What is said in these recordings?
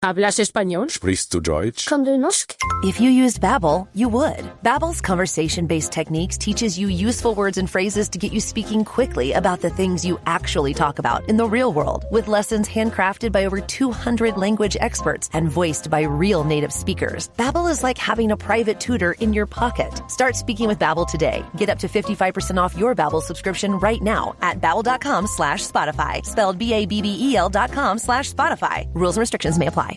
¿Hablas español? Sprichst du Deutsch? Kan du norsk? If you used Babbel, you would. Babbel's conversation-based techniques teaches you useful words and phrases to get you speaking quickly about the things you actually talk about in the real world, with lessons handcrafted by over 200 language experts and voiced by real native speakers. Babbel is like having a private tutor in your pocket. Start speaking with Babbel today. Get up to 55% off your Babbel subscription right now at babbel.com/Spotify. Spelled BABBEL.com/Spotify. Rules and restrictions may apply.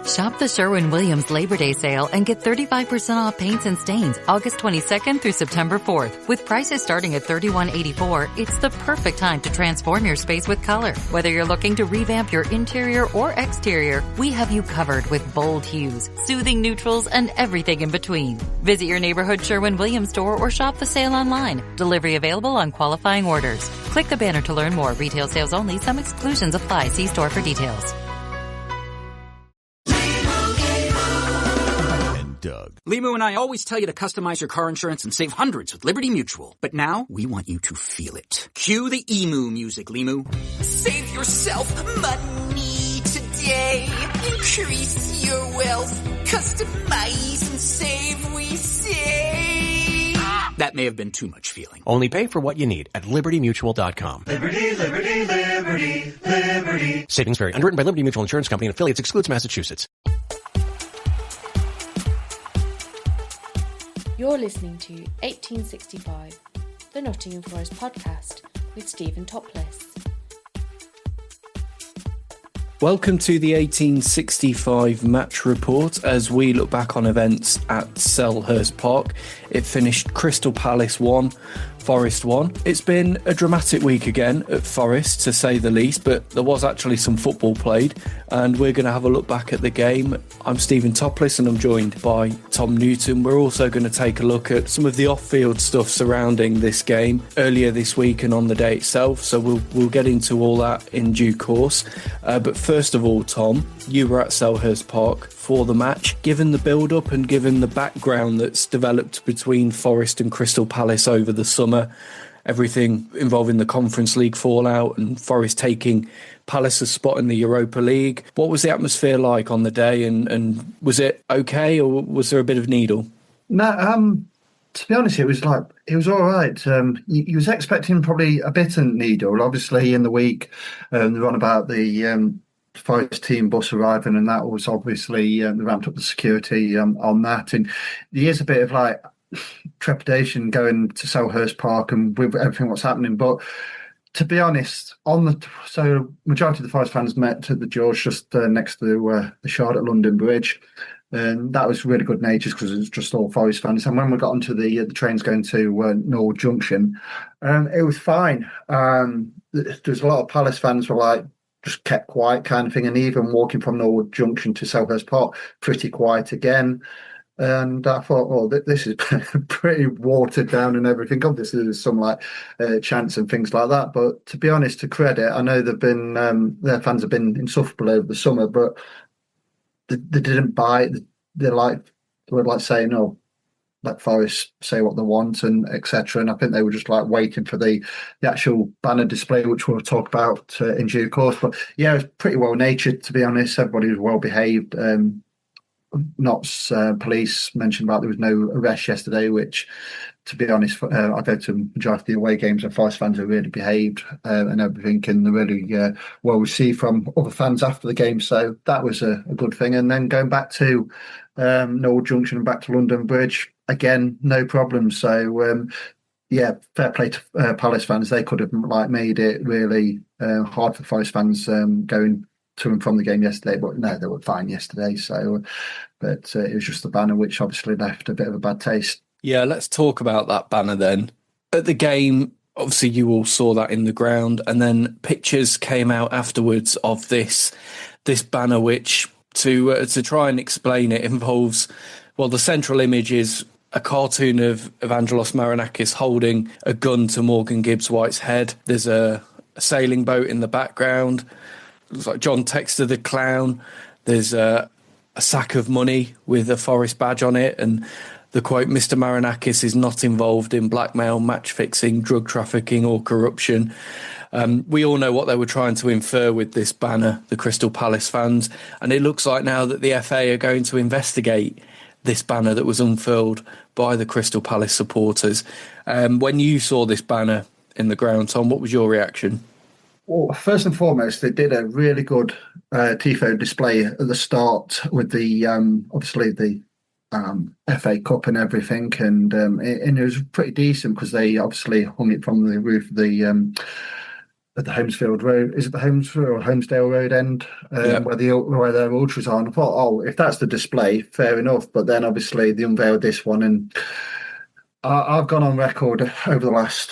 Shop the Sherwin-Williams Labor Day sale and get 35% off paints and stains August 22nd through September 4th. With prices starting at $31.84, it's the perfect time to transform your space with color. Whether you're looking to revamp your interior or exterior, we have you covered with bold hues, soothing neutrals, and everything in between. Visit your neighborhood Sherwin-Williams store or shop the sale online. Delivery available on qualifying orders. Click the banner to learn more. Retail sales only. Some exclusions apply. See store for details. Doug. Limu and I always tell you to customize your car insurance and save hundreds with Liberty Mutual. But now, we want you to feel it. Cue the emu music, Limu. Save yourself money today. Increase your wealth. Customize and save, we say. That may have been too much feeling. Only pay for what you need at LibertyMutual.com. Liberty, liberty, liberty, liberty. Savings vary. Underwritten by Liberty Mutual Insurance Company and affiliates. Excludes Massachusetts. You're listening to 1865, the Nottingham Forest podcast with Stephen Topless. Welcome to the 1865 match report as we look back on events at Selhurst Park. It finished Crystal Palace 1, Forest 1. It's been a dramatic week again at Forest, to say the least, but there was actually some football played, and we're going to have a look back at the game. I'm Stephen Topless and I'm joined by Tom Newton. We're also going to take a look at some of the off-field stuff surrounding this game earlier this week and on the day itself, so we'll get into all that in due course. But first of all, Tom, you were at Selhurst Park for the match. Given the build-up and given the background that's developed between Forest and Crystal Palace over the summer, everything involving the Conference League fallout and Forest taking Palace's spot in the Europa League, what was the atmosphere like on the day, and was it okay, or was there a bit of needle? No, to be honest, it was all right. You was expecting probably a bit of needle. Obviously, in the week, they were on about the Forest team bus arriving, and that was obviously they ramped up the security on that. And there is a bit of like trepidation going to Selhurst Park and with everything what's happening. But to be honest, majority of the Forest fans met at the George just next to the Shard at London Bridge. And that was really good natured because it was just all Forest fans. And when we got onto the trains going to Norwood Junction, it was fine. There's a lot of Palace fans were like, just kept quiet kind of thing. And even walking from Norwood Junction to Selhurst Park, pretty quiet again. And I thought, this is pretty watered down and everything. Obviously, there's some like chants and things like that. But to be honest, to credit, I know they've been their fans have been insufferable over the summer, but they didn't bite. They were like saying, "Oh, let Forest say what they want," and etc. And I think they were just like waiting for the actual banner display, which we'll talk about in due course. But yeah, it was pretty well natured, to be honest. Everybody was well behaved. Police mentioned about there was no arrest yesterday, which, to be honest, I go to majority of the away games and Forest fans are really behaved and everything, and they're really well received from other fans after the game. So that was a good thing. And then going back to Norwood Junction and back to London Bridge, again, no problem. So fair play to Palace fans. They could have made it really hard for Forest fans going to and from the game yesterday, but no, they were fine yesterday. So, but it was just the banner which obviously left a bit of a bad taste. Yeah, let's talk about that banner then. At the game, obviously you all saw that in the ground, and then pictures came out afterwards of this banner, which to try and explain it involves, well, the central image is a cartoon of Evangelos Marinakis holding a gun to Morgan Gibbs White's head. There's a sailing boat in the background. Looks like John Textor the Clown. There's a sack of money with a Forest badge on it, and the quote, "Mr. Marinakis is not involved in blackmail, match fixing, drug trafficking or corruption." We all know what they were trying to infer with this banner, the Crystal Palace fans, and it looks like now that the FA are going to investigate this banner that was unfurled by the Crystal Palace supporters. When you saw this banner in the ground, Tom, what was your reaction? Well, first and foremost, they did a really good tifo display at the start with the obviously the FA Cup and everything, and it was pretty decent because they obviously hung it from the roof of the at the Holmesfield Road. Is it the Holmesfield or Holmesdale Road end where their ultras are? And I thought, oh, if that's the display, fair enough. But then obviously they unveiled this one, and I've gone on record over the last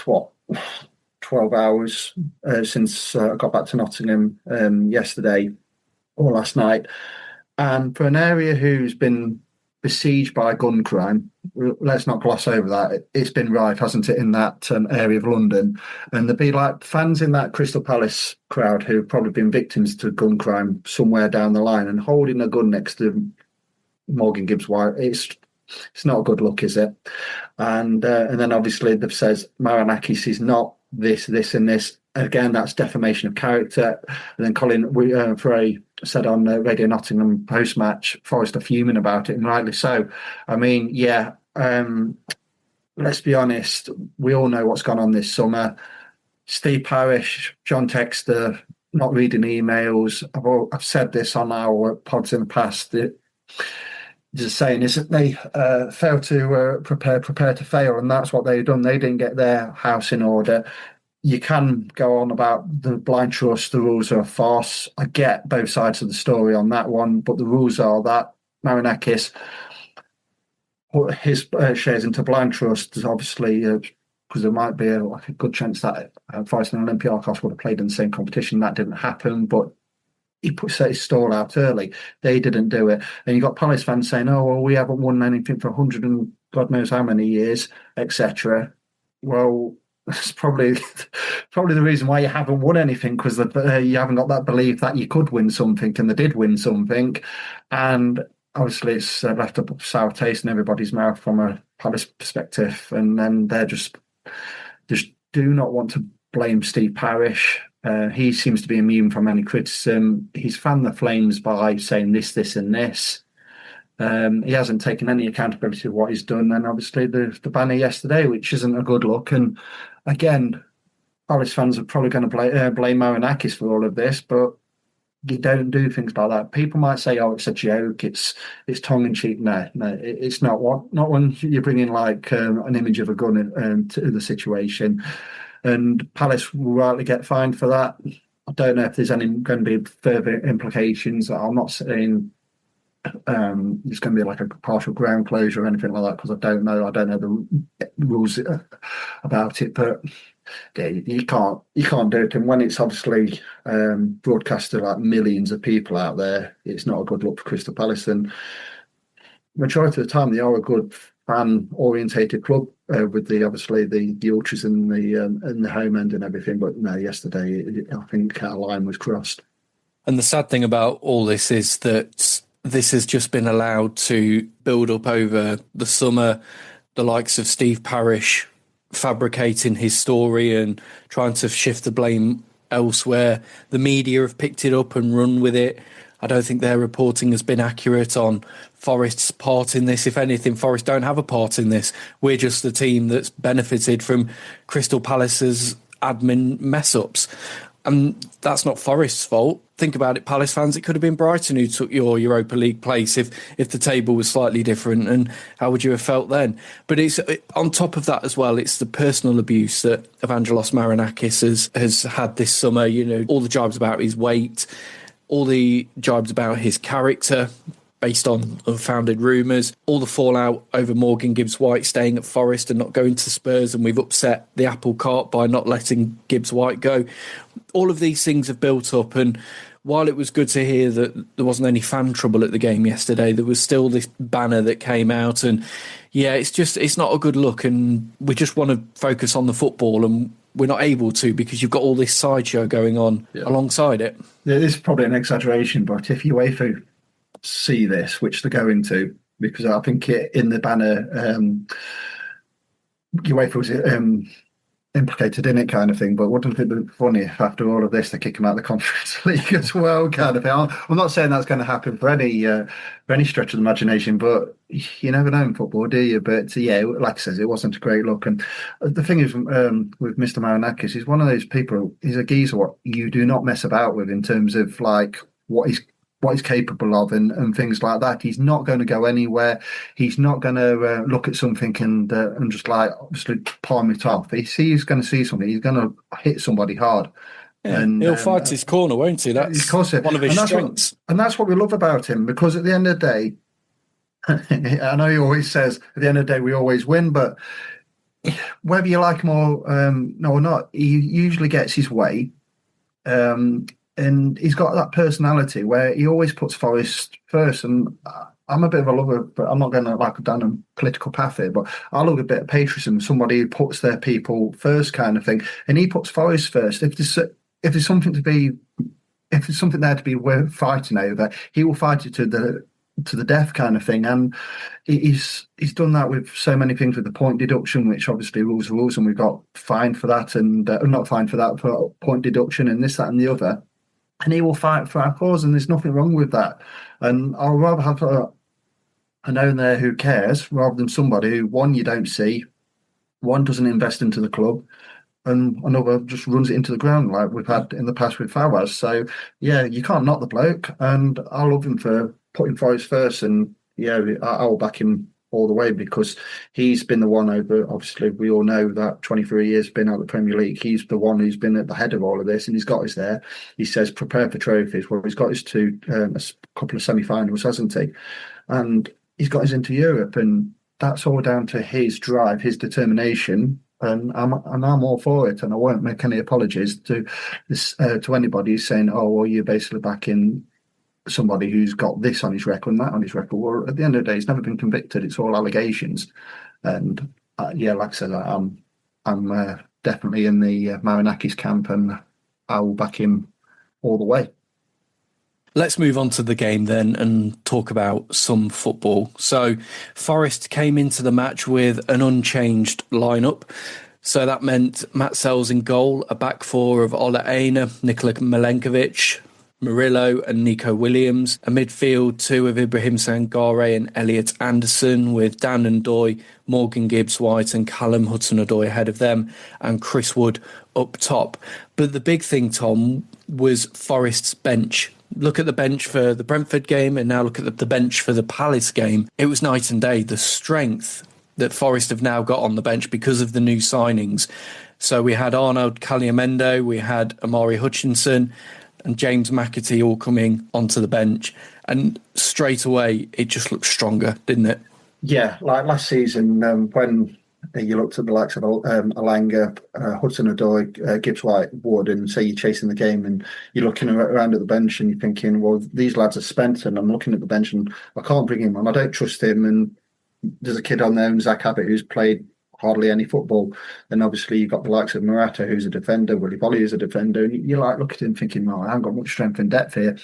12 hours since I got back to Nottingham yesterday or last night, and for an area who's been besieged by gun crime, let's not gloss over that. It's been rife, hasn't it, in that area of London? And there'd be like fans in that Crystal Palace crowd who've probably been victims to gun crime somewhere down the line, and holding a gun next to Morgan Gibbs White, it's not a good look, is it? And then obviously they've says Marinakis is not this, and this. Again, that's defamation of character. And then Colin Frey said on Radio Nottingham post-match, Forest are fuming about it, and rightly so. I mean, yeah, let's be honest, we all know what's gone on this summer. Steve Parish, John Texter, not reading emails. I've said this on our pods in the past. Just saying, isn't they fail to prepare to fail, and that's what they've done. They didn't get their house in order. You can go on about the blind trust, the rules are a farce. I get both sides of the story on that one, but the rules are that Marinakis put his shares into blind trust, obviously, because there might be a good chance that Forest and Olympiacos would have played in the same competition. That didn't happen, but he set his stall out early. They didn't do it. And you got Palace fans saying, oh, well, we haven't won anything for 100 and God knows how many years, etc. Well, that's probably the reason why you haven't won anything, because you haven't got that belief that you could win something, and they did win something. And obviously it's left a sour taste in everybody's mouth from a Palace perspective. And then they're just do not want to blame Steve Parish. He seems to be immune from any criticism. He's fanned the flames by saying this, and this. He hasn't taken any accountability of what he's done. And obviously the banner yesterday, which isn't a good look. And again, Palace fans are probably going to blame Marinakis for all of this, but you don't do things like that. People might say, "Oh, it's a joke. It's tongue in cheek." No, it's not. Not when you're bringing like an image of a gun to the situation. And Palace will rightly get fined for that. I don't know if there's going to be further implications. I'm not saying there's going to be like a partial ground closure or anything like that, because I don't know the rules about it. But yeah, you can't do it. And when it's obviously broadcast to like millions of people out there, it's not a good look for Crystal Palace. And majority of the time, they are a good fan-orientated club with the ultras and the home end and everything. But no, yesterday I think a line was crossed. And the sad thing about all this is that this has just been allowed to build up over the summer. The likes of Steve Parish fabricating his story and trying to shift the blame elsewhere. The media have picked it up and run with it. I don't think their reporting has been accurate on Forest's part in this. If anything, Forest don't have a part in this. We're just the team that's benefited from Crystal Palace's admin mess-ups. And that's not Forest's fault. Think about it, Palace fans. It could have been Brighton who took your Europa League place if the table was slightly different. And how would you have felt then? But it's on top of that as well, it's the personal abuse that Evangelos Marinakis has had this summer. You know, all the jibes about his weight, all the jibes about his character based on unfounded rumours, all the fallout over Morgan Gibbs-White staying at Forest and not going to Spurs, and we've upset the apple cart by not letting Gibbs-White go. All of these things have built up, and while it was good to hear that there wasn't any fan trouble at the game yesterday, there was still this banner that came out, and yeah, it's not a good look, and we just want to focus on the football, and we're not able to because you've got all this sideshow going on alongside it. It is probably an exaggeration, but if UEFA see this, which they're going to, because I think in the banner, UEFA was implicated in it, kind of thing. But wouldn't it be funny if after all of this they kick him out of the Conference League as well, kind of thing? I'm not saying that's going to happen for any stretch of the imagination, but you never know in football, do you? But yeah, like I said, it wasn't a great look. And the thing is, with Mr. Marinakis, he's one of those people. He's a geezer what you do not mess about with in terms of like what he's capable of and things like that. He's not going to go anywhere. He's not going to look at something and just like obviously palm it off. He's going to see something. He's going to hit somebody hard. Yeah, and he'll fight his corner, won't he? That's one of his strengths. And that's what we love about him, because at the end of the day, I know he always says at the end of the day we always win, but whether you like him or not, he usually gets his way. And he's got that personality where he always puts Forest first. And I'm a bit of a lover, but I'm not going to like down a political path here, but I love a bit of patriotism, somebody who puts their people first, kind of thing. And he puts Forest first. If there's something there to be worth fighting over, he will fight it to the death, kind of thing. And he's done that with so many things, with the point deduction, which obviously rules, and we got fined for that, and not fined for that, for point deduction and this, that, and the other. And he will fight for our cause, and there's nothing wrong with that. And I'll rather have an owner who cares rather than somebody who, one, you don't see, one, doesn't invest into the club, and another just runs it into the ground like we've had in the past with Fawaz. So, yeah, you can't knock the bloke, and I love him for putting Forest first. And, yeah, I'll back him all the way, because he's been the one over, obviously we all know that 23 years been out of the Premier League. He's the one who's been at the head of all of this, and he's got us there. He says prepare for trophies. Well, he's got us to a couple of semi-finals, hasn't he? And he's got us into Europe, and that's all down to his drive, his determination, and I'm all for it. And I won't make any apologies to anybody who's saying, oh, well, you're basically backing somebody who's got this on his record and that on his record. Well, at the end of the day, he's never been convicted. It's all allegations. And yeah, like I said, I'm definitely in the Marinakis camp, and I will back him all the way. Let's move on to the game then and talk about some football. So Forest came into the match with an unchanged lineup. So that meant Matt Sells in goal, a back four of Ola Aina, Nikola Milenkovic, Murillo and Nico Williams, a midfield two of Ibrahim Sangare and Elliot Anderson, with Dan and Doy, Morgan Gibbs-White and Callum Hudson-Odoi ahead of them, and Chris Wood up top. But the big thing, Tom, was Forest's bench. Look at the bench for the Brentford game and now look at the bench for the Palace game. It was night and day, the strength that Forest have now got on the bench because of the new signings. So we had Arnaud Caliamendo, we had Omari Hutchinson and James McAtee all coming onto the bench. And straight away, it just looked stronger, didn't it? Yeah, like last season, when you looked at the likes of Alanga, Hudson-Odoi, Gibbs-White, Wood, and say you're chasing the game and you're looking around at the bench and you're thinking, well, these lads are spent, and I'm looking at the bench and I can't bring him on. I don't trust him. And there's a kid on there, Zach Abbott, who's played hardly any football. And obviously you've got the likes of Morata, who's a defender, Willy Volley is a defender, and you like look at him thinking, well, I haven't got much strength and depth here.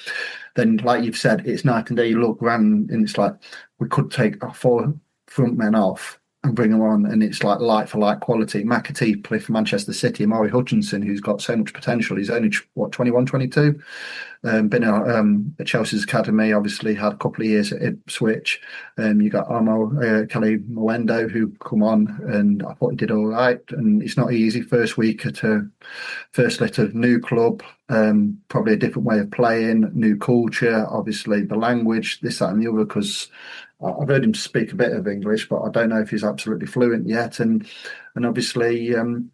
Then, like you've said, it's night and day. You look around and it's like we could take our four front men off and bring them on, and it's like for like quality. McAtee played for Manchester City. Omari Hutchinson, who's got so much potential, he's only 21, 22. Been at Chelsea's academy, obviously had a couple of years at Ipswich. You got Armo Kelly Moendo, who come on, and I thought he did all right. And it's not easy. First week at a new club, probably a different way of playing, new culture, obviously the language, this, that, and the other. Because I've heard him speak a bit of English, but I don't know if he's absolutely fluent yet. And obviously, and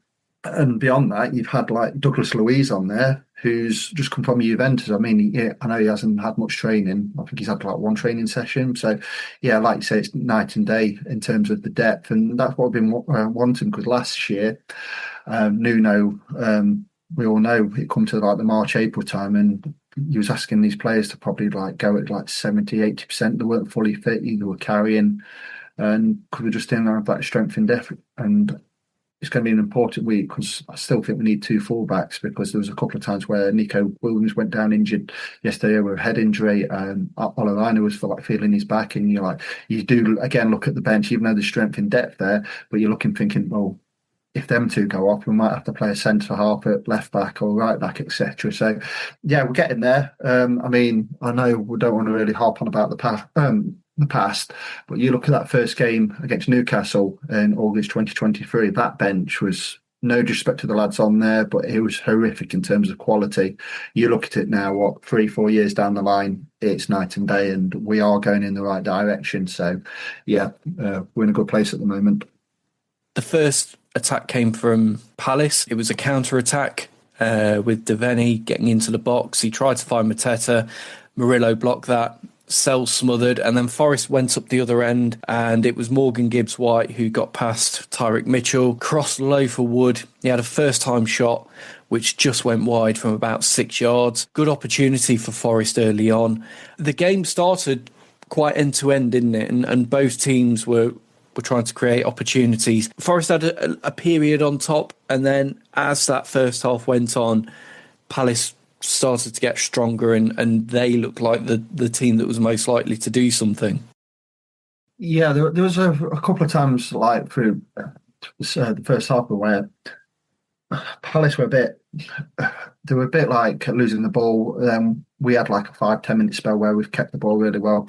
beyond that, you've had like Douglas Luiz on there, who's just come from Juventus. I mean, I know he hasn't had much training. I think he's had like one training session. So, yeah, like you say, it's night and day in terms of the depth. And that's what I've been wanting, because last year, Nuno, we all know it come to like the March, April time, and he was asking these players to probably like go at like 70, 80%. They weren't fully fit. They were carrying, and could we just didn't have that strength and depth. And it's going to be an important week because I still think we need two fullbacks, because there was a couple of times where Nico Williams went down injured yesterday with a head injury, and Olorina was feeling his back, and you do again look at the bench, even though there's strength in depth there, but you're looking thinking, well, if them two go off, we might have to play a centre half at left back or right back, etc. So, yeah, we're getting there. I know we don't want to really harp on about the past, but you look at that first game against Newcastle in August 2023, that bench was, no disrespect to the lads on there, but it was horrific in terms of quality. You look at it now, 3-4 years down the line, it's night and day, and we are going in the right direction. So, yeah, we're in a good place at the moment. The first attack came from Palace. It was a counter-attack with Devaney getting into the box. He tried to find Mateta. Murillo blocked that. Sell smothered, and then Forest went up the other end, and it was Morgan Gibbs-White who got past Tyrick Mitchell, crossed low for Wood. He had a first-time shot which just went wide from about 6 yards. Good opportunity for Forest early on. The game started quite end-to-end, didn't it? And both teams were trying to create opportunities. Forest had a period on top, and then as that first half went on, Palace started to get stronger, and they looked like the team that was most likely to do something. Yeah, there was a couple of times through the first half where Palace were they were a bit like losing the ball. We had like a 5-10 minute spell where we've kept the ball really well,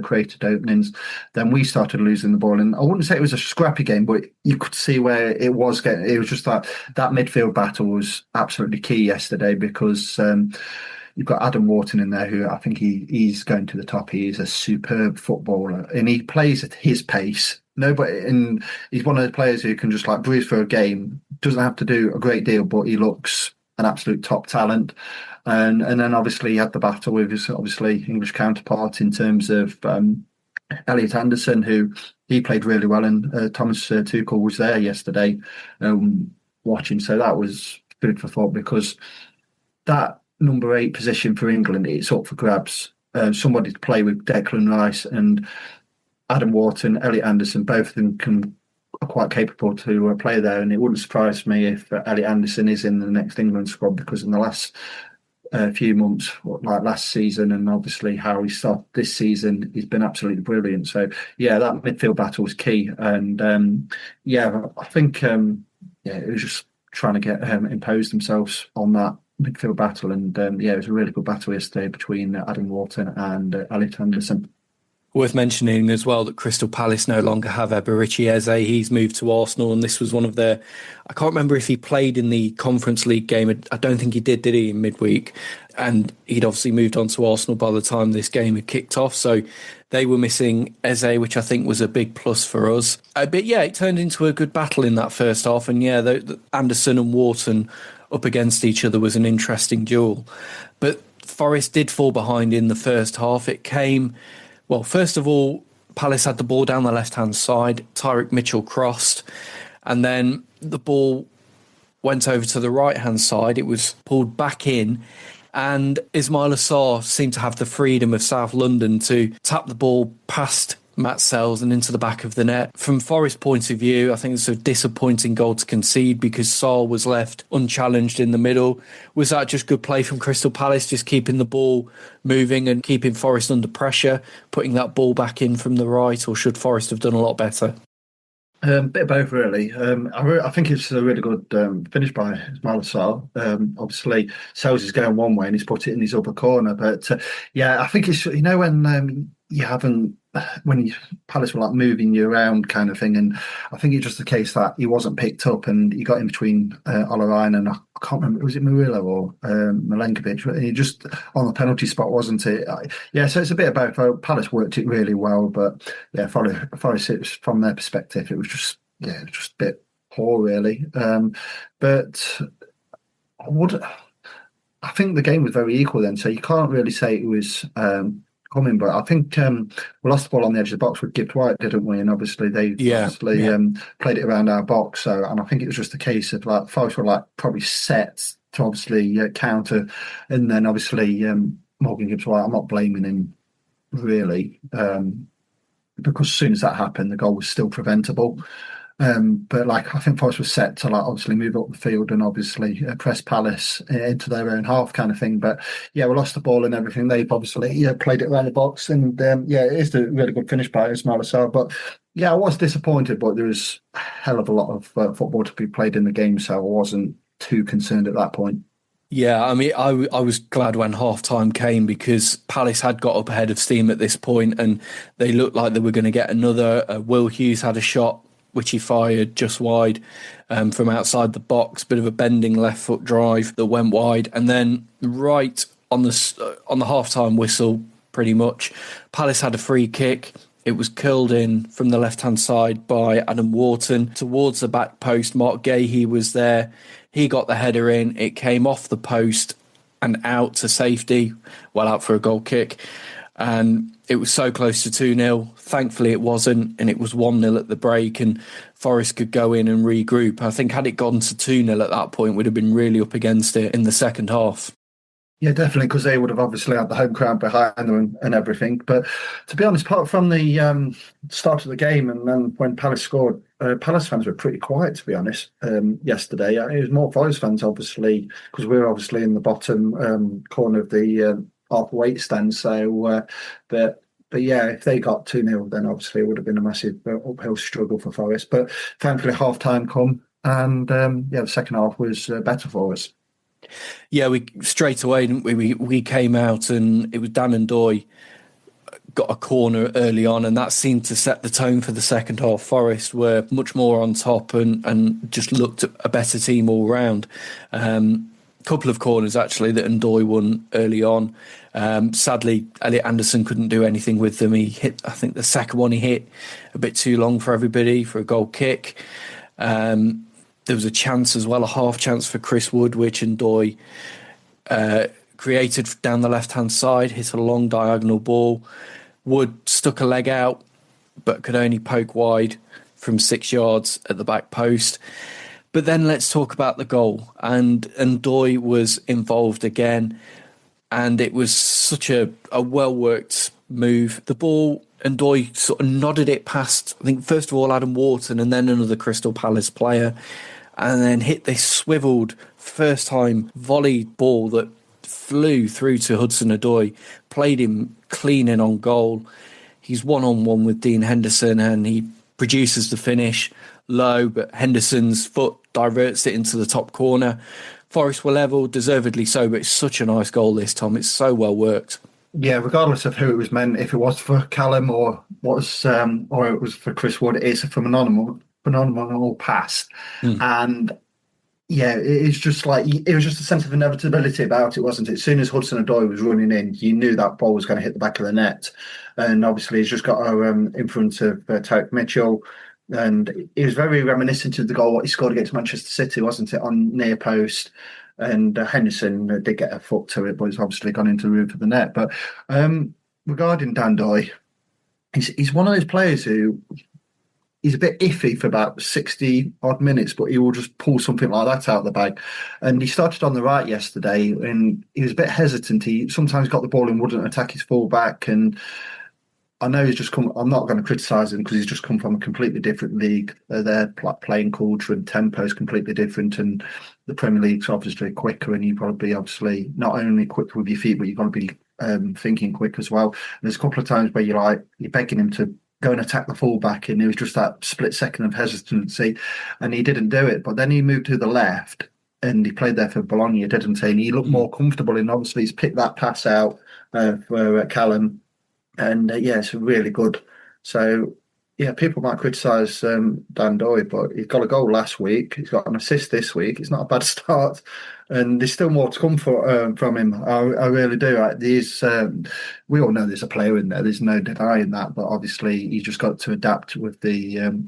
created openings. Then we started losing the ball, and I wouldn't say it was a scrappy game, but you could see where it was getting. It was just that midfield battle was absolutely key yesterday, because you've got Adam Wharton in there, who I think he's going to the top. He is a superb footballer, and he plays at his pace. And he's one of the players who can just breeze through a game. Doesn't have to do a great deal, but he looks an absolute top talent. And then obviously he had the battle with his English counterpart in terms of Elliot Anderson, who he played really well, and Thomas Tuchel was there yesterday watching. So that was food for thought, because that number 8 position for England, it's up for grabs. Somebody to play with Declan Rice and Adam Wharton, Elliot Anderson, both of them are quite capable to play there, and it wouldn't surprise me if Elliot Anderson is in the next England squad, because in the last few months, like last season, and obviously how he started this season, he's been absolutely brilliant. So yeah, that midfield battle was key, and I think it was just trying to get impose themselves on that midfield battle, and it was a really good battle yesterday between Adam Wharton and Elliot Anderson. Worth mentioning as well that Crystal Palace no longer have Eberici Eze. He's moved to Arsenal, and this was one of their... I can't remember if he played in the Conference League game. I don't think he did he, in midweek? And he'd obviously moved on to Arsenal by the time this game had kicked off. So they were missing Eze, which I think was a big plus for us. But yeah, it turned into a good battle in that first half. And yeah, the Anderson and Wharton up against each other was an interesting duel. But Forest did fall behind in the first half. It came... Well, first of all, Palace had the ball down the left-hand side. Tyrick Mitchell crossed, and then the ball went over to the right-hand side. It was pulled back in, and Ismail Assar seemed to have the freedom of South London to tap the ball past Matt Sells and into the back of the net. From Forest's point of view, I think it's a disappointing goal to concede, because Saul was left unchallenged in the middle. Was that just good play from Crystal Palace, just keeping the ball moving and keeping Forest under pressure, putting that ball back in from the right, or should Forest have done a lot better? Bit of both, really. I think it's a really good finish by Ismail Assar. Obviously, Sells is going one way and he's put it in his upper corner. But I think it's, when you haven't, when Palace were moving you around kind of thing, and I think it's just the case that he wasn't picked up, and he got in between Olorine and I can't remember, was it Murillo or Milenkovic? He just on the penalty spot, wasn't it? So it's a bit about Palace worked it really well, but Forest, from their perspective, it was just a bit poor, really. But I think the game was very equal then, so you can't really say it was coming, but I think we lost the ball on the edge of the box with Gibbs-White, didn't we? And obviously they played it around our box. So, and I think it was just a case of Forest were probably set to obviously counter, and then obviously Morgan Gibbs-White, I'm not blaming him really, because as soon as that happened, the goal was still preventable. But like I think Forest was set to like obviously move up the field and obviously press Palace into their own half kind of thing. But yeah, we lost the ball and everything. They've obviously played it around the box, and it is a really good finish by Ismail Assar. But yeah, I was disappointed, but there was a hell of a lot of football to be played in the game, so I wasn't too concerned at that point. Yeah, I mean, I was glad when half-time came because Palace had got up ahead of steam at this point and they looked like they were going to get another. Will Hughes had a shot, which he fired just wide from outside the box, bit of a bending left foot drive that went wide. And then right on the half-time whistle, pretty much, Palace had a free kick. It was curled in from the left-hand side by Adam Wharton towards the back post. Mark Gahey was there. He got the header in. It came off the post and out to safety, well out for a goal kick. And it was so close to 2-0. Thankfully, it wasn't, and it was 1-0 at the break, and Forest could go in and regroup. I think had it gone to 2-0 at that point, we'd have been really up against it in the second half. Yeah, definitely, because they would have obviously had the home crowd behind them and everything. But to be honest, apart from the start of the game and then when Palace scored, Palace fans were pretty quiet, to be honest, yesterday. It was more Forest fans, obviously, because we were obviously in the bottom corner of the half-weight stand. So, but yeah, if they got 2-0, then obviously it would have been a massive uphill struggle for Forest. But thankfully, half-time come, and the second half was better for us. Yeah, we straight away, didn't we? We came out and it was Dan and Doy got a corner early on, and that seemed to set the tone for the second half. Forest were much more on top and just looked a better team all round. Couple of corners actually that Ndoye won early on. Sadly, Elliot Anderson couldn't do anything with them. He hit, I think the second one he hit a bit too long for everybody for a goal kick. There was a chance as well, a half chance for Chris Wood, which Ndoye created down the left-hand side, hit a long diagonal ball. Wood stuck a leg out, but could only poke wide from 6 yards at the back post. But then let's talk about the goal. And Ndoye was involved again, and it was such a well-worked move. The ball, Ndoye sort of nodded it past, I think, first of all, Adam Wharton and then another Crystal Palace player, and then hit this swiveled first-time volley ball that flew through to Hudson-Odoi, played him clean in on goal. He's one-on-one with Dean Henderson, and he produces the finish low, but Henderson's foot diverts it into the top corner. Forest were level, deservedly so, but it's such a nice goal this time. It's so well worked. Yeah, regardless of who it was meant, if it was for Callum or it was for Chris Wood, it's a phenomenal pass. And yeah, it's just like, it was just a sense of inevitability about it, wasn't it? As soon as Hudson-Odoi was running in, you knew that ball was going to hit the back of the net. And obviously he's just got in front of Tarek Mitchell. And it was very reminiscent of the goal what he scored against Manchester City, wasn't it, on near post? And Henderson did get a foot to it, but it's obviously gone into the roof of the net. But regarding Dan Doy, he's one of those players who he's a bit iffy for about 60 odd minutes, but he will just pull something like that out of the bag. And he started on the right yesterday, and he was a bit hesitant. He sometimes got the ball and wouldn't attack his fullback. And I know he's just come. I'm not going to criticise him because he's just come from a completely different league. Their playing culture and tempo is completely different, and the Premier League's obviously quicker. And you've got to be obviously not only quick with your feet, but you've got to be thinking quick as well. And there's a couple of times where you're begging him to go and attack the fullback, and it was just that split second of hesitancy, and he didn't do it. But then he moved to the left, and he played there for Bologna, didn't he? And he looked more comfortable, and obviously he's picked that pass out for Callum. And it's really good. So people might criticise Dan Doy, but he's got a goal last week. He's got an assist this week. It's not a bad start, and there's still more to come from him. I really do. We all know there's a player in there. There's no denying that. But obviously, he's just got to adapt with the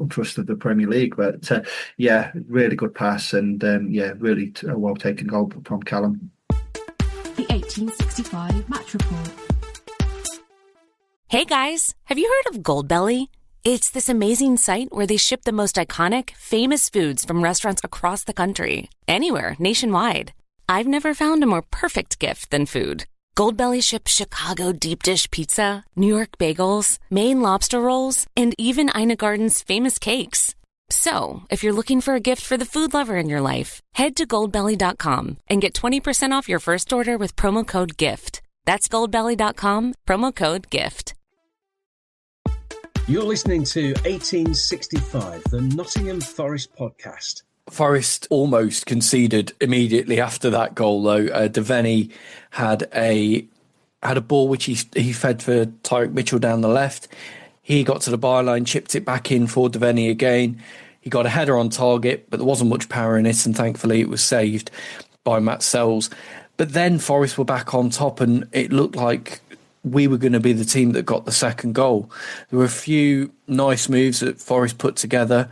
trust of the Premier League. But really good pass, and really a well taken goal from Callum. The 1865 Match Report. Hey guys, have you heard of Goldbelly? It's this amazing site where they ship the most iconic, famous foods from restaurants across the country, anywhere, nationwide. I've never found a more perfect gift than food. Goldbelly ships Chicago deep dish pizza, New York bagels, Maine lobster rolls, and even Ina Garden's famous cakes. So, if you're looking for a gift for the food lover in your life, head to goldbelly.com and get 20% off your first order with promo code GIFT. That's goldbelly.com, promo code GIFT. You're listening to 1865, the Nottingham Forest podcast. Forest almost conceded immediately after that goal, though. Devaney had a ball which he fed for Tyreek Mitchell down the left. He got to the byline, chipped it back in for Devaney again. He got a header on target, but there wasn't much power in it, and thankfully it was saved by Matt Sells. But then Forest were back on top, and it looked like we were going to be the team that got the second goal. There were a few nice moves that Forest put together.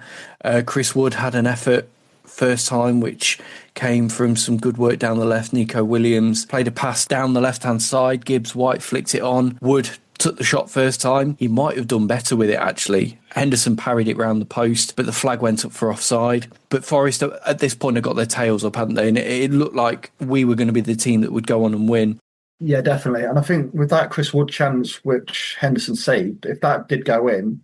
Chris Wood had an effort first time, which came from some good work down the left. Nico Williams played a pass down the left-hand side. Gibbs White flicked it on. Wood took the shot first time. He might have done better with it, actually. Henderson parried it round the post, but the flag went up for offside. But Forest, at this point, had got their tails up, hadn't they? And it looked like we were going to be the team that would go on and win. Yeah, definitely. And I think with that Chris Wood chance, which Henderson saved, if that did go in,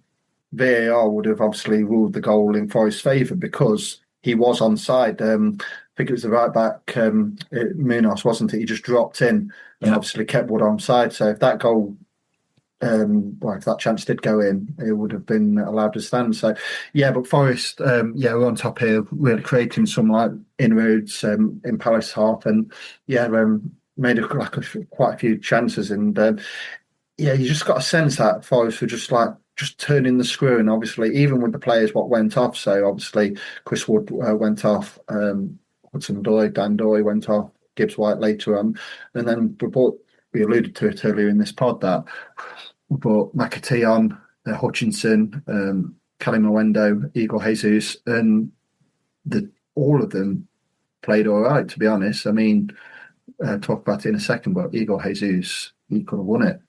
VAR would have obviously ruled the goal in Forest's favour because he was onside. I think it was the right back, Munoz, wasn't it? He just dropped in and obviously kept Wood onside. So if that goal, if that chance did go in, it would have been allowed to stand. So, yeah, but Forest, we're on top here, really creating some inroads in Palace half, and made quite a few chances, and you just got a sense that Forest were just turning the screw, and obviously even with the players what went off. So obviously Chris Wood went off, Hudson-Odoi, Dan Doy went off, Gibbs White later on, and then we alluded to it earlier in this pod that we brought McAtee on, Hutchinson, Callum Hudson-Odoi, Igor Jesus, and all of them played all right, to be honest. I mean, talk about it in a second, but Igor Jesus, he could have won it.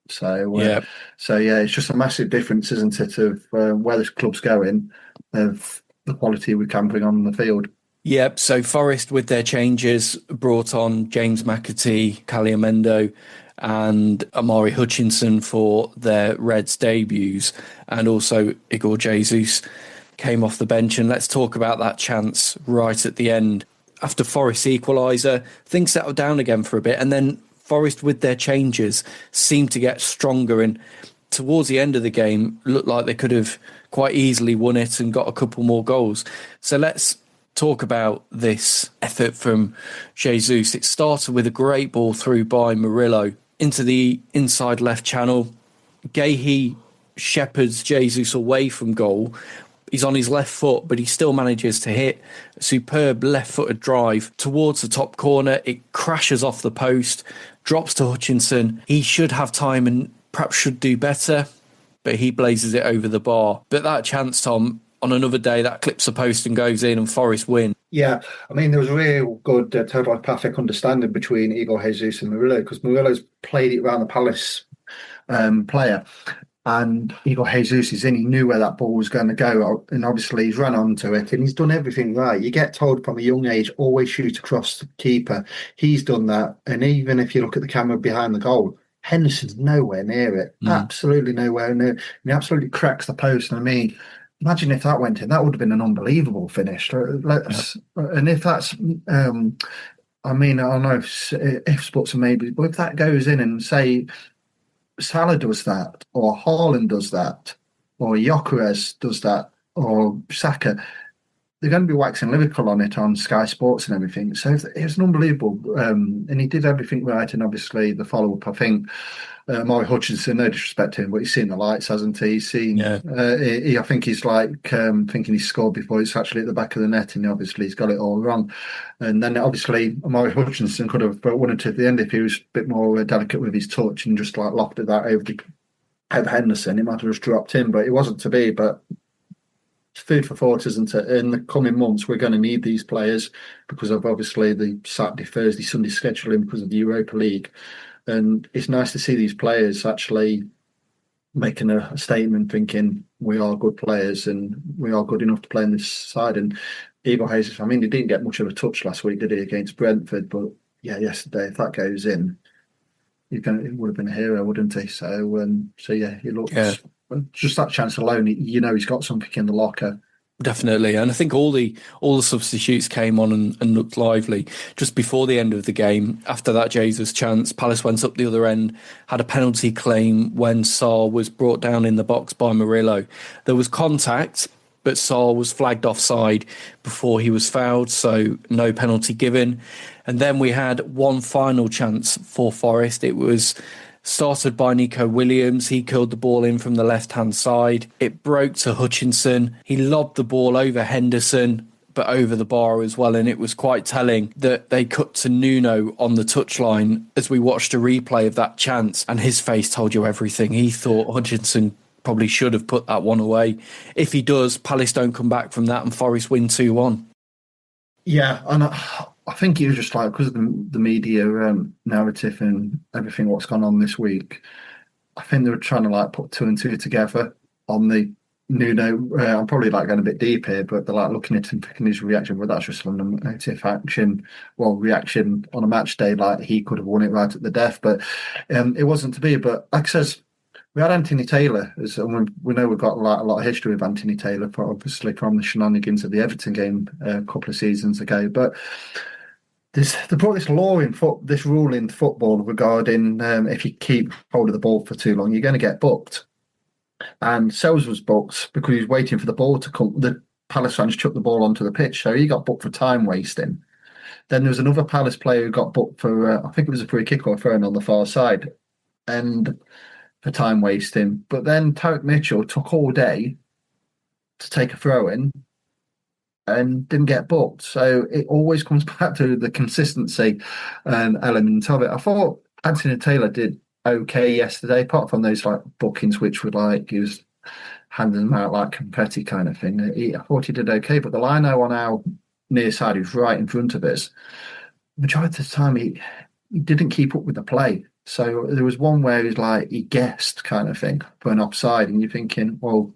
So it's just a massive difference, isn't it, of where this club's going, of the quality we can bring on the field. Yep. So Forest, with their changes, brought on James McAtee, Callum Hudson-Odoi, and Omari Hutchinson for their Reds debuts, and also Igor Jesus came off the bench. And let's talk about that chance right at the end. After Forest's equaliser, things settled down again for a bit, and then Forest, with their changes, seemed to get stronger, and towards the end of the game, looked like they could have quite easily won it and got a couple more goals. So let's talk about this effort from Jesus. It started with a great ball through by Murillo into the inside left channel. Gahey shepherds Jesus away from goal. He's on his left foot, but he still manages to hit a superb left-footed drive towards the top corner. It crashes off the post, drops to Hutchinson. He should have time and perhaps should do better, but he blazes it over the bar. But that chance, Tom, on another day, that clips the post and goes in, and Forest win. Yeah, I mean, there was a real good telepathic understanding between Igor Jesus and Murillo, because Murillo's played it around the Palace player. And Igor Jesus is in, he knew where that ball was going to go, and obviously he's run onto it, and he's done everything right. You get told from a young age, always shoot across the keeper. He's done that, and even if you look at the camera behind the goal, Henderson's nowhere near it, absolutely nowhere near it. And he absolutely cracks the post. And I mean, imagine if that went in, that would have been an unbelievable finish. And if that's, I mean, I don't know if buts and maybes, but if that goes in and say, Salah does that, or Haaland does that, or Gyökeres does that, or Saka, they're going to be waxing lyrical on it on Sky Sports and everything. So it was an unbelievable, and he did everything right. And obviously the follow-up, I think, Omari Hutchinson, no disrespect to him, but he's seen the lights, hasn't he? He's seen, I think he's thinking he's scored before it's actually at the back of the net, and obviously he's got it all wrong. And then obviously Omari Hutchinson could have won it at the end if he was a bit more delicate with his touch and just lofted that over Henderson. He might have just dropped in, but it wasn't to be. But it's food for thought, isn't it? In the coming months, we're going to need these players because of obviously the Saturday, Thursday, Sunday scheduling because of the Europa League. And it's nice to see these players actually making a statement, thinking we are good players and we are good enough to play on this side. And Igor Jesus, I mean, he didn't get much of a touch last week, did he, against Brentford? But yeah, yesterday, if that goes in, he would have been a hero, wouldn't he? So yeah, he looks just that chance alone. He's got something in the locker. Definitely, and I think all the substitutes came on and looked lively. Just before the end of the game, after that Jesus chance, Palace went up the other end, had a penalty claim when Sarr was brought down in the box by Murillo. There was contact, but Sarr was flagged offside before he was fouled, so no penalty given. And then we had one final chance for Forest. It was started by Nico Williams. He curled the ball in from the left-hand side. It broke to Hutchinson. He lobbed the ball over Henderson, but over the bar as well. And it was quite telling that they cut to Nuno on the touchline as we watched a replay of that chance. And his face told you everything. He thought Hutchinson probably should have put that one away. If he does, Palace don't come back from that and Forest win 2-1. Yeah, and I think it was just like, because of the media narrative and everything what's gone on this week, I think they were trying to like put two and two together on the Nuno. I'm probably like going a bit deep here, but they're like looking at him, picking his reaction. Well, that's just an emotive reaction on a match day. Like he could have won it right at the death, but it wasn't to be. But like I says, we had Anthony Taylor, and we know we've got a lot of history with Anthony Taylor, obviously from the shenanigans of the Everton game a couple of seasons ago. But they brought this law in this rule in football regarding if you keep hold of the ball for too long, you're going to get booked. And Sells was booked because he was waiting for the ball to come. The Palace fans chucked the ball onto the pitch, so he got booked for time wasting. Then there was another Palace player who got booked for, I think it was a free kick or a throw-in on the far side, and for time wasting. But then Tarek Mitchell took all day to take a throw-in and didn't get booked. So it always comes back to the consistency element of it. I thought Anthony Taylor did okay yesterday, apart from those like bookings which were like he was handing them out like confetti kind of thing. I thought he did okay, but the lino on our near side, who's right in front of us, majority of the time he didn't keep up with the play. So there was one where he guessed kind of thing for an offside, and you're thinking, well,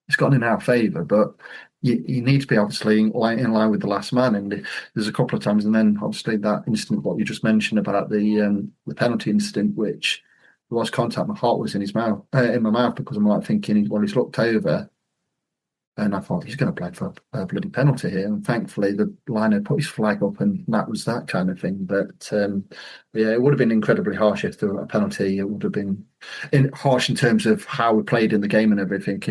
it's gone in our favour, but you need to be obviously in line with the last man. And there's a couple of times, and then obviously that incident, what you just mentioned about the penalty incident, which there was contact, my heart was in my mouth, because I'm like thinking, well, he's looked over, and I thought he's going to play for a bloody penalty here. And thankfully, the liner put his flag up, and that was that kind of thing. But yeah, it would have been incredibly harsh if there were a penalty. It would have been harsh in terms of how we played in the game and everything.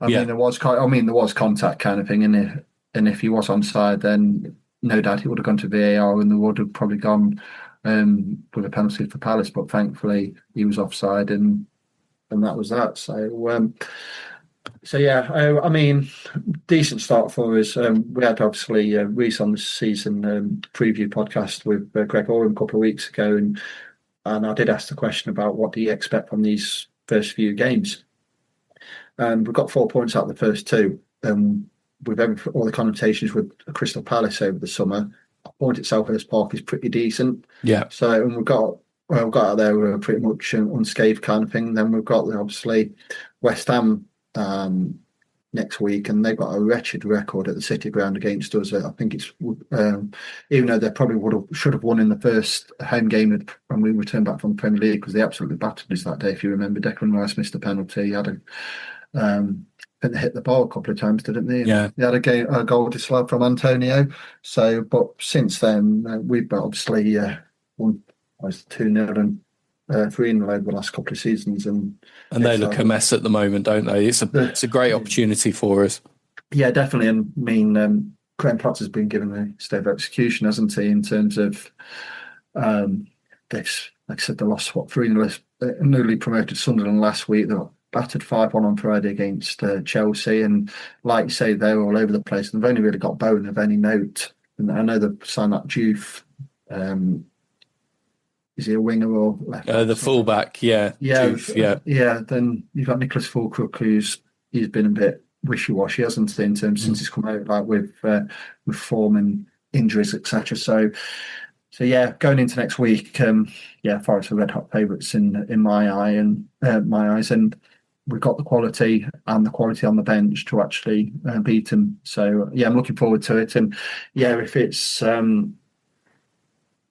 I mean, there was contact kind of thing, and if he was onside, then no doubt he would have gone to VAR, and they would have probably gone with a penalty for Palace. But thankfully, he was offside, and that was that. So yeah, I mean, decent start for us. We had obviously Reece on the season preview podcast with Greg Oram a couple of weeks ago, and I did ask the question about what do you expect from these first few games. And we've got 4 points out of the first two. With all the connotations with Crystal Palace over the summer, a point at Selhurst Park is pretty decent. Yeah. So and we've got out there pretty much unscathed kind of thing. Then we've got obviously West Ham next week, and they've got a wretched record at the City Ground against us. I think it's even though they probably should have won in the first home game when we returned back from the Premier League, because they absolutely battered us that day. If you remember, Declan Rice missed a penalty. He had I think they hit the bar a couple of times, didn't they? Yeah. They had a goal disallowed from Antonio. So, but since then, we've obviously won 2-0 and 3-0 over the last couple of seasons, and they look a mess at the moment, don't they? It's a great opportunity for us. Yeah, definitely. And I mean, Graham Potter's been given a state of execution, hasn't he? In terms of this, like I said, they lost 3-0 newly promoted Sunderland last week. They got battered 5-1 on Friday against Chelsea, and like you say, they're all over the place. And they've only really got Bowen of any note. And I know they've signed that Juve. Is he a winger or left? The fullback, yeah. Yeah. Then you've got Nicholas Fulcrook, he's been a bit wishy-washy, hasn't he, in terms since he's come out, like with form and injuries, etc. So yeah, going into next week, Forest are red hot favourites in my eyes, and we've got the quality on the bench to actually beat them. So yeah, I'm looking forward to it, and yeah, if it's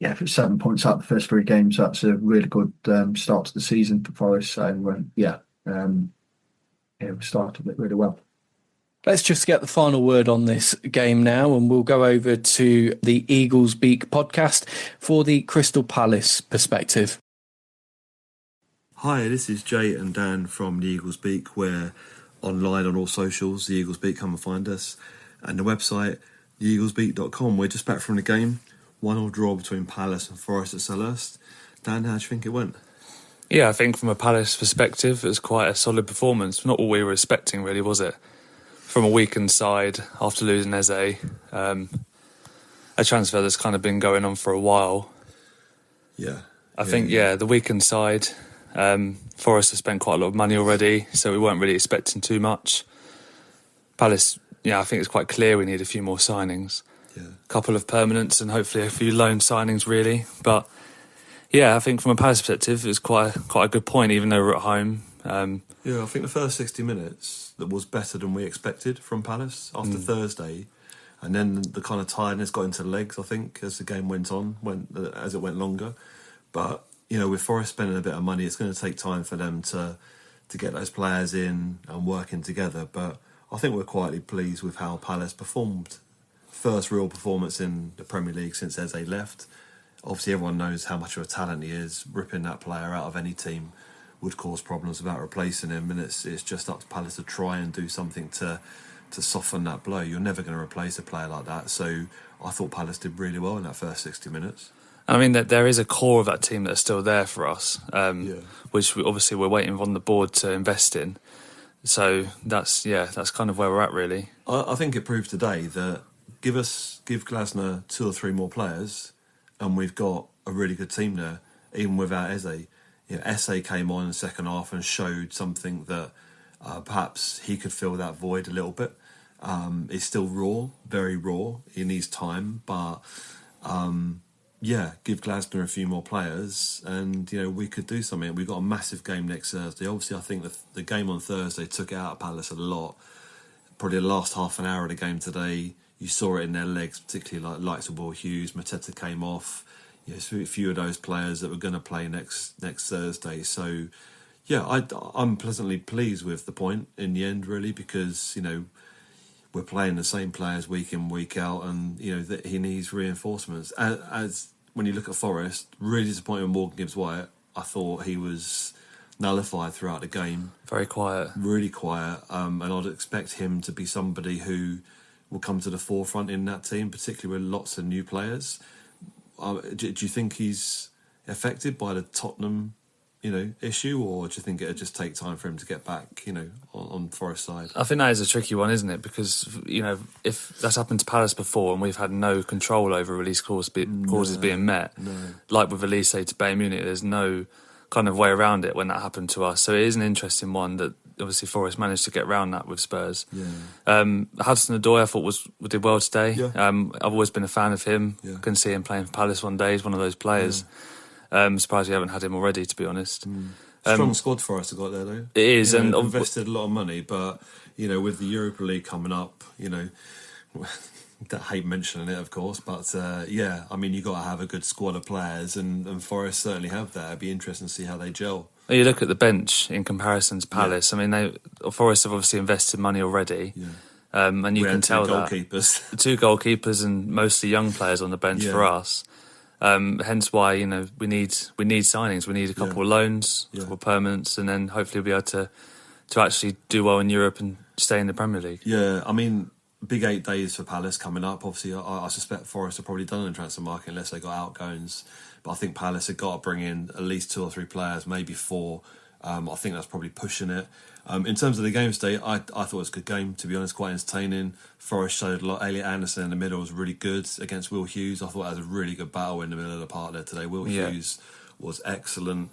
Yeah, if it's 7 points out the first 3 games, that's a really good start to the season for Forest. So we started it really well. Let's just get the final word on this game now, and we'll go over to the Eagles Beak podcast for the Crystal Palace perspective. Hi, this is Jay and Dan from the Eagles Beak. We're online on all socials, the Eagles Beak, come and find us. And the website, theeaglesbeak.com. We're just back from the game. 1-1 draw between Palace and Forest at Selhurst. Dan, how do you think it went? Yeah, I think from a Palace perspective, it was quite a solid performance. Not all we were expecting, really, was it? From a weakened side, after losing Eze, a transfer that's kind of been going on for a while. I think the weakened side, Forest have spent quite a lot of money already, so we weren't really expecting too much. Palace, I think it's quite clear we need a few more signings. A couple of permanents and hopefully a few loan signings, really. But I think from a Palace perspective, it was quite a good point, even though we're at home. I think the first 60 minutes that was better than we expected from Palace after Thursday, and then the kind of tiredness got into the legs, I think, as the game went on, as it went longer. But with Forest spending a bit of money, it's going to take time for them to get those players in and working together. But I think we're quietly pleased with how Palace performed. First real performance in the Premier League since Eze left. Obviously, everyone knows how much of a talent he is. Ripping that player out of any team would cause problems without replacing him, and it's just up to Palace to try and do something to soften that blow. You're never going to replace a player like that. So I thought Palace did really well in that first 60 minutes. I mean, that there is a core of that team that's still there for us, which we're waiting on the board to invest in. So that's kind of where we're at, really. I think it proved today that give Glasner 2 or 3 more players, and we've got a really good team there, even without Eze. Eze came on in the second half and showed something that perhaps he could fill that void a little bit. It's still raw, very raw. He needs time, but give Glasner a few more players, and we could do something. We've got a massive game next Thursday. Obviously, I think the game on Thursday took it out of Palace a lot. Probably the last half an hour of the game today, you saw it in their legs, particularly likes of Will Hughes. Mateta came off. A few of those players that were going to play next Thursday. So, I'm pleasantly pleased with the point in the end, really, because we're playing the same players week in, week out, and that he needs reinforcements. As when you look at Forest, really disappointing with Morgan Gibbs-White. I thought he was nullified throughout the game. Very quiet. Really quiet. And I'd expect him to be somebody who will come to the forefront in that team, particularly with lots of new players. Do you think he's affected by the Tottenham, issue, or do you think it'll just take time for him to get back, on Forest side? I think that is a tricky one, isn't it? Because if that's happened to Palace before and we've had no control over release causes being met, like with Elise to Bayern Munich, there's no kind of way around it when that happened to us. So it is an interesting one that obviously Forest managed to get around that with Spurs. Hudson-Odoi I thought did well today. I've always been a fan of him. Can see him playing for Palace one day. He's one of those players. Surprised we haven't had him already, to be honest. Strong squad for us to got there, though. It is, and invested a lot of money, but with the Europa League coming up, I hate mentioning it, of course, but you got to have a good squad of players, and Forest certainly have that. It'd be interesting to see how they gel. You look at the bench in comparison to Palace. I mean, Forest have obviously invested money already, and you can tell that 2 goalkeepers and mostly young players on the bench for us. Hence why we need signings. We need a couple of loans, a couple of permanents, and then hopefully we'll be able to actually do well in Europe and stay in the Premier League. Yeah, I mean, big 8 days for Palace coming up. Obviously, I suspect Forest are probably done in the transfer market unless they got outgoings. But I think Palace have got to bring in at least 2 or 3 players, maybe 4. I think that's probably pushing it. In terms of the game today, I thought it was a good game, to be honest, quite entertaining. Forest showed a lot. Elliot Anderson in the middle was really good against Will Hughes. I thought that was a really good battle in the middle of the park there today. Will Hughes was excellent.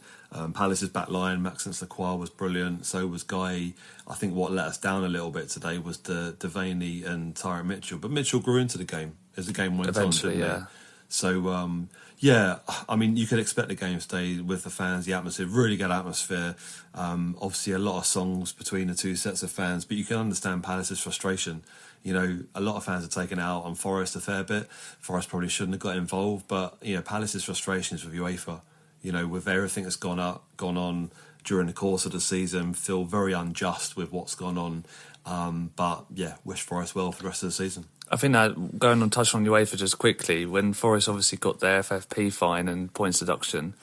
Palace's back line, Maxence Lacroix was brilliant. So was Guy. I think what let us down a little bit today was Devaney and Tyrone Mitchell. But Mitchell grew into the game as the game went on, didn't he? So, yeah, I mean, you could expect the game today with the fans, the atmosphere, really good atmosphere. Obviously, a lot of songs between the two sets of fans, but you can understand Palace's frustration. You know, a lot of fans are taken out on Forest a fair bit. Forest probably shouldn't have got involved, but, you know, Palace's frustrations with UEFA, you know, with everything that's gone on during the course of the season, feel very unjust with what's gone on. But, yeah, wish Forest well for the rest of the season. I think that, going on touch on UEFA just quickly, when Forest obviously got their FFP fine and points deduction,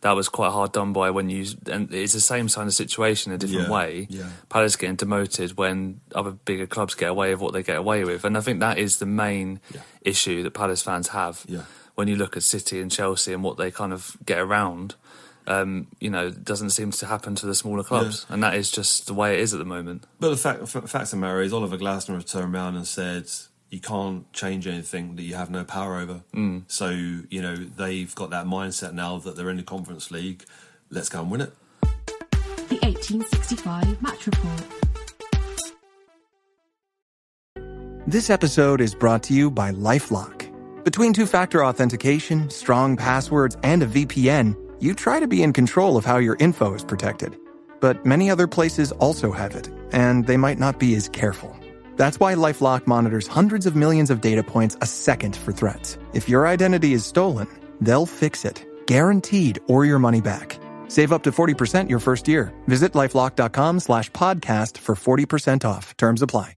that was quite hard done by and it's the same kind of situation in a different way. Yeah. Palace getting demoted when other bigger clubs get away with what they get away with. And I think that is the main issue that Palace fans have. Yeah. When you look at City and Chelsea and what they kind of get around, you know, it doesn't seem to happen to the smaller clubs. Yeah. And that is just the way it is at the moment. But the fact of the matter is, Oliver Glasner has turned around and said, you can't change anything that you have no power over. So, you know, they've got that mindset now that they're in the Conference League. Let's go and win it. The 1865 Match Report. This episode is brought to you by LifeLock. Between two-factor authentication, strong passwords, and a VPN, you try to be in control of how your info is protected. But many other places also have it, and they might not be as careful. That's why LifeLock monitors hundreds of millions of data points a second for threats. If your identity is stolen, they'll fix it. Guaranteed, or your money back. Save up to 40% your first year. Visit LifeLock.com/podcast for 40% off. Terms apply.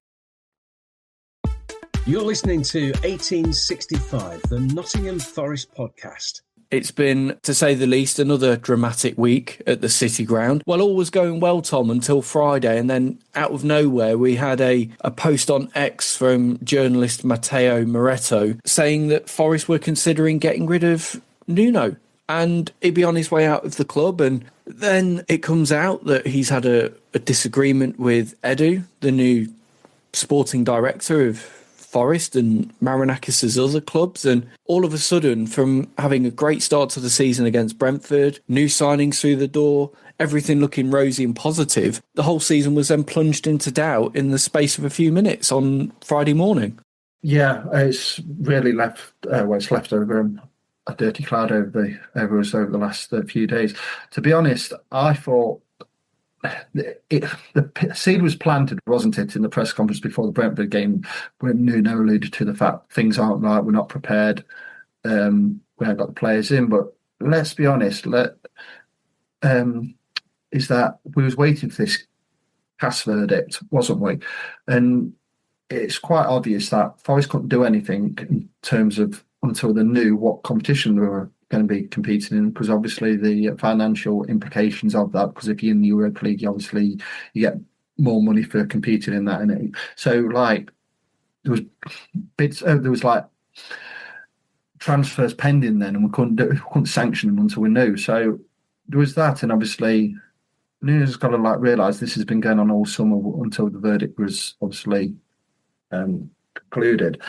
You're listening to 1865, the Nottingham Forest podcast. It's been, to say the least, another dramatic week at the City Ground. Well, all was going well, Tom, until Friday, and then out of nowhere we had a post on X from journalist Matteo Moretto saying that Forest were considering getting rid of Nuno and he'd be on his way out of the club. And then it comes out that he's had a disagreement with Edu, the new sporting director of Forest and Marinakis' other clubs, and all of a sudden, from having a great start to the season against Brentford, new signings through the door, everything looking rosy and positive, the whole season was then plunged into doubt in the space of a few minutes on Friday morning. Yeah, it's really left it's left over a dirty cloud over us over the last few days. To be honest, I thought the seed was planted, wasn't it, in the press conference before the Brentford game, when Nuno alluded to the fact things aren't right, we're not prepared, we haven't got the players in. But let's be honest, is that we was waiting for this cast verdict, wasn't we? And it's quite obvious that Forest couldn't do anything in terms of until they knew what competition they were going to be competing in, because obviously the financial implications of that, because if you're in the Europa League, you get more money for competing in that. And so, like, there was like transfers pending then, and we couldn't sanction them until we knew. So there was that, and obviously Nuno's got to realise this has been going on all summer until the verdict was obviously concluded.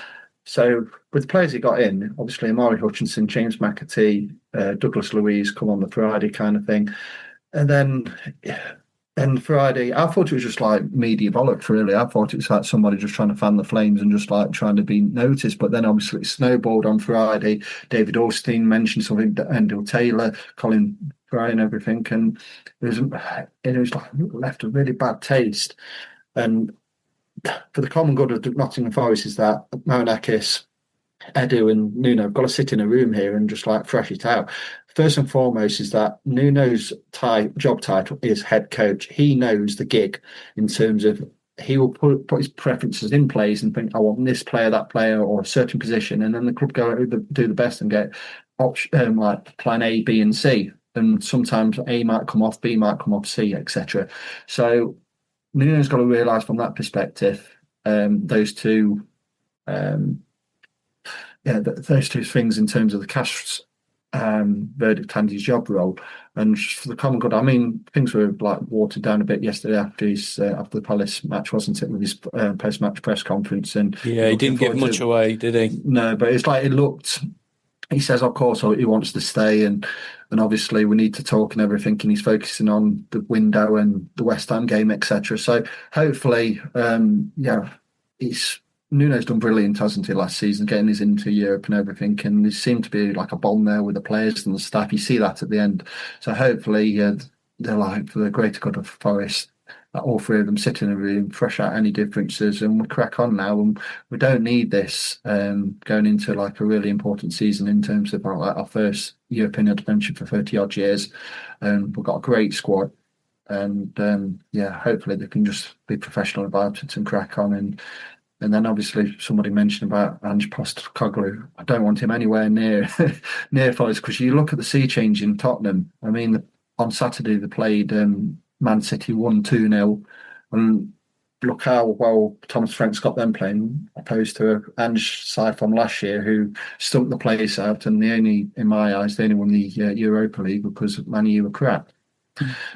So with the players he got in, obviously Omari, Hutchinson, James McAtee, Douglas Luiz come on the Friday kind of thing. And then Friday, I thought it was just like media bollocks, really. I thought it was like somebody just trying to fan the flames and just like trying to be noticed. But then obviously it snowballed on Friday. David Orstein mentioned something, Endell Taylor, Colin Fry and everything. And it was like left a really bad taste. And for the common good of Nottingham Forest is that Marinakis, Edu and Nuno have got to sit in a room here and just like thrash it out. First and foremost is that Nuno's job title is head coach. He knows the gig in terms of he will put his preferences in place and think, I want this player, that player, or a certain position. And then the club go do the best and get like plan A, B and C. And sometimes A might come off, B might come off, C, etc. So Nuno's got to realise from that perspective, those two things in terms of the cash verdict and his job role. And for the common good, I mean, things were like watered down a bit yesterday after the Palace match, wasn't it, with his post-match press conference? And yeah, he didn't give much away, did he? No, but it's like it looked. He says, of course, he wants to stay, and obviously we need to talk and everything, and he's focusing on the window and the West Ham game, etc. So hopefully, Nuno's done brilliant, hasn't he, last season, getting us into Europe and everything, and he seemed to be like a bomb there with the players and the staff. You see that at the end. So hopefully they're like, for the greater good of Forest, that all three of them sit in a room, fresh out any differences, and we crack on now. And we don't need this going into like a really important season in terms of our first European adventure for 30 odd years. We've got a great squad. And hopefully they can just be professional about it and crack on. And then obviously somebody mentioned about Ange Postecoglou. I don't want him anywhere near near Forest, because you look at the sea change in Tottenham. I mean, on Saturday they played Man City 1-2-0, and look how well Thomas Frank's got them playing, opposed to Ange side from last year who stunk the place out, and in my eyes, they only won the Europa League because Man U were crap.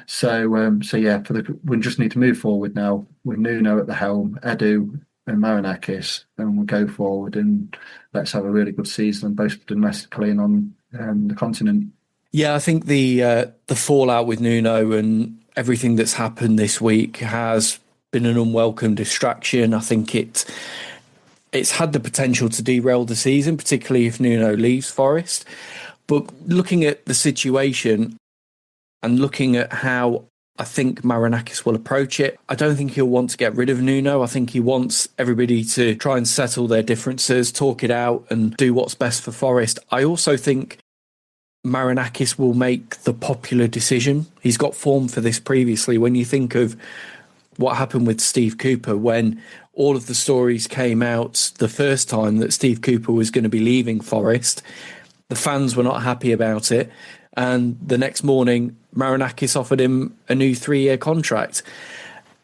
So we just need to move forward now with Nuno at the helm, Edu and Marinakis, and we'll go forward and let's have a really good season, both domestically and on the continent. Yeah, I think the fallout with Nuno and everything that's happened this week has been an unwelcome distraction. I think it's had the potential to derail the season, particularly if Nuno leaves Forest. But looking at the situation and looking at how I think Marinakis will approach it, I don't think he'll want to get rid of Nuno. I think he wants everybody to try and settle their differences, talk it out and do what's best for Forest. I also think Marinakis will make the popular decision. He's got form for this previously. When you think of what happened with Steve Cooper, when all of the stories came out the first time that Steve Cooper was going to be leaving Forest, the fans were not happy about it. And the next morning, Marinakis offered him a new 3-year contract.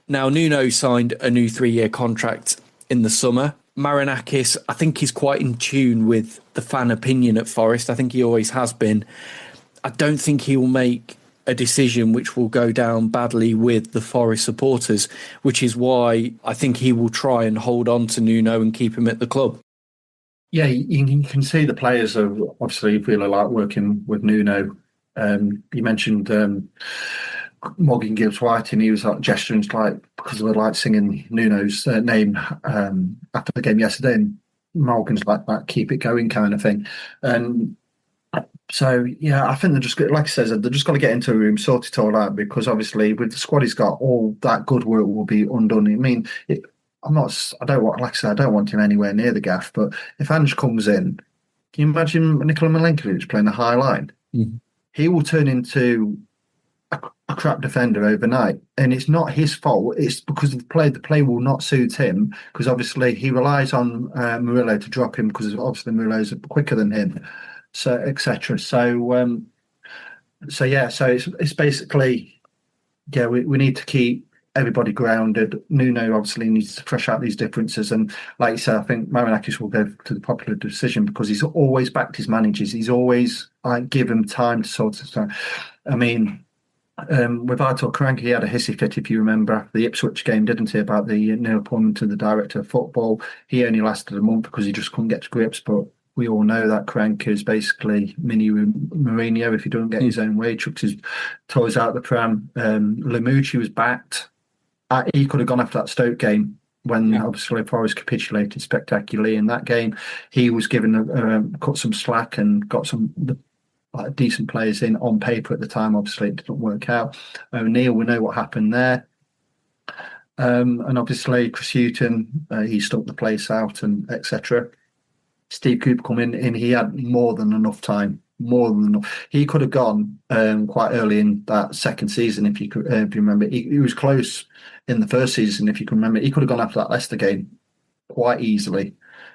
Now, Nuno signed a new 3-year contract in the summer. Marinakis, I think he's quite in tune with the fan opinion at Forest. I think he always has been. I don't think he will make a decision which will go down badly with the Forest supporters, which is why I think he will try and hold on to Nuno and keep him at the club. Yeah, you can see the players are obviously really like working with Nuno. You mentioned Morgan Gibbs-White, and he was like gesturing like, because we were like singing Nuno's name after the game yesterday, and Morgan's like that keep it going kind of thing. And so yeah, I think they're just, like I said, they're just got to get into a room, sort it all out, because obviously with the squad he's got, all that good work will be undone. I mean, I don't want him anywhere near the gaff, but if Ange comes in, can you imagine Nikola Milenkovic playing the high line? Mm-hmm. He will turn into a crap defender overnight, and it's not his fault. It's because of the play. The play will not suit him, because obviously he relies on Murillo to drop him, because obviously Murillo's quicker than him, so etc. So it's basically, yeah, we need to keep everybody grounded. Nuno obviously needs to fresh out these differences, and like you said, I think Marinakis will go to the popular decision, because he's always backed his managers. He's always give him time to sort it out. I mean, with Artur Karanka, he had a hissy fit, if you remember, after the Ipswich game, didn't he, about the new appointment to the director of football. He only lasted a month because he just couldn't get to grips, but we all know that Karanka is basically mini Mourinho if he doesn't get his own way, chucks his toys out the pram. Lamucci was backed. He could have gone after that Stoke game when obviously Forest capitulated spectacularly in that game. He was given cut some slack and got some decent players in on paper at the time. Obviously, it didn't work out. O'Neill, we know what happened there. And obviously, Chris Hughton, he stuck the place out and etc. Steve Cooper come in, and he had more than enough time. More than enough. He could have gone quite early in that second season, if you remember. He was close in the first season, if you can remember. He could have gone after that Leicester game quite easily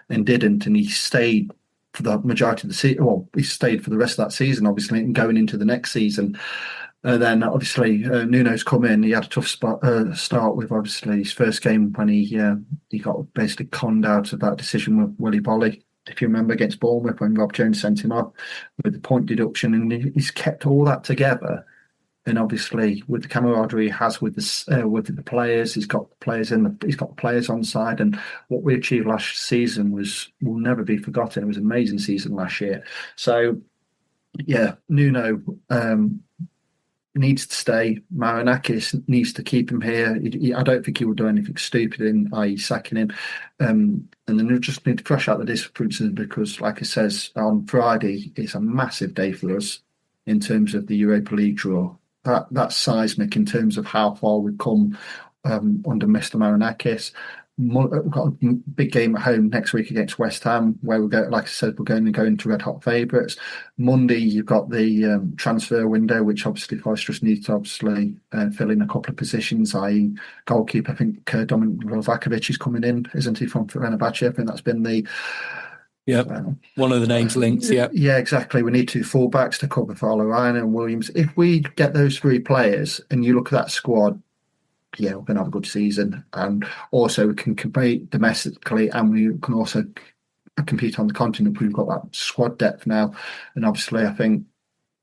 and didn't, and he stayed for the majority of the season. Well, he stayed for the rest of that season, obviously, and going into the next season. And then, obviously, Nuno's come in. He had a tough start with, obviously, his first game when he got basically conned out of that decision with Willy Bolly, if you remember, against Bournemouth, when Rob Jones sent him off with the point deduction. And he's kept all that together. And obviously, with the camaraderie he has with the players, he's got players on side. And what we achieved last season will never be forgotten. It was an amazing season last year. So, yeah, Nuno, needs to stay. Marinakis needs to keep him here. I don't think he will do anything stupid in, i.e. sacking him. And then we just need to crush out the differences because, like it says, on Friday, it's a massive day for us in terms of the Europa League draw. That's seismic in terms of how far we've come under Mr. Marinakis. We've got a big game at home next week against West Ham, where we go. Like I said, we're going to go into red hot favourites. Monday, you've got the transfer window, which obviously Forest just needs to fill in a couple of positions. I.e., goalkeeper. I think Dominik Lovakovic is coming in, isn't he, from Fenerbahce? I think that's been the one of the names linked. Yeah, exactly. We need 2 fullbacks to cover for Ryan and Williams. If we get those 3 players, and you look at that squad. Yeah, we're going to have a good season, and also we can compete domestically, and we can also compete on the continent. We've got that squad depth now, and obviously, I think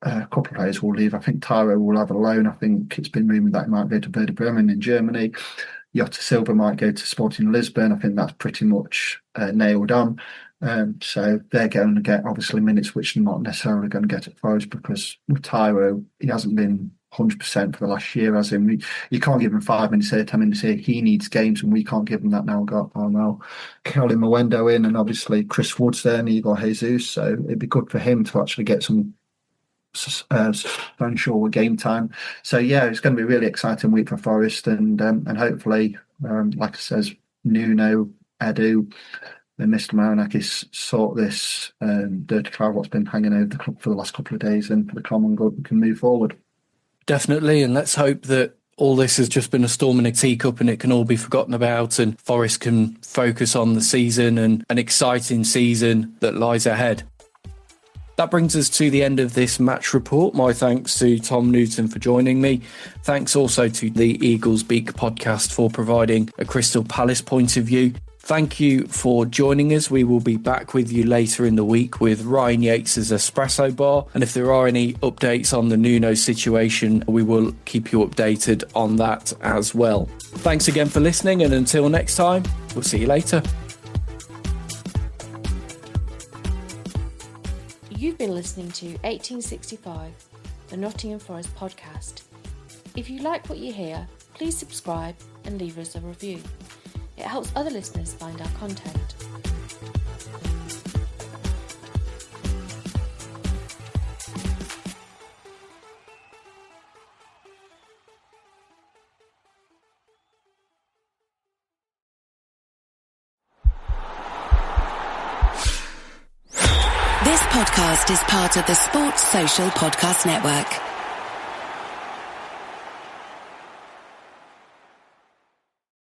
a couple of players will leave. I think Tyro will have a loan. I think it's been rumoured that he might go to Werder Bremen in Germany. Jota Silva might go to Sporting Lisbon. I think that's pretty much nailed on. So they're going to get obviously minutes, which they're not necessarily going to get at Forest because with Tyro, he hasn't been 100% for the last year, as in you can't give him 5 minutes here, 10 minutes here. He needs games, and we can't give him that now. We've got Kelly Mwendo in, and obviously Chris Wood's there, and Igor Jesus. So it'd be good for him to actually get some unsure game time. So yeah, it's going to be a really exciting week for Forest, and hopefully, like I says, Nuno, Edu, and Mr. Marinakis sort this dirty cloud what's been hanging over the club for the last couple of days, and for the common good, we can move forward. Definitely, and let's hope that all this has just been a storm in a teacup and it can all be forgotten about and Forest can focus on the season and an exciting season that lies ahead. That brings us to the end of this match report. My thanks to Tom Newton for joining me. Thanks also to the Eagles Beak podcast for providing a Crystal Palace point of view. Thank you for joining us. We will be back with you later in the week with Ryan Yates's Espresso Bar. And if there are any updates on the Nuno situation, we will keep you updated on that as well. Thanks again for listening, and until next time, we'll see you later. You've been listening to 1865, the Nottingham Forest podcast. If you like what you hear, please subscribe and leave us a review. It helps other listeners find our content. This podcast is part of the Sports Social Podcast Network.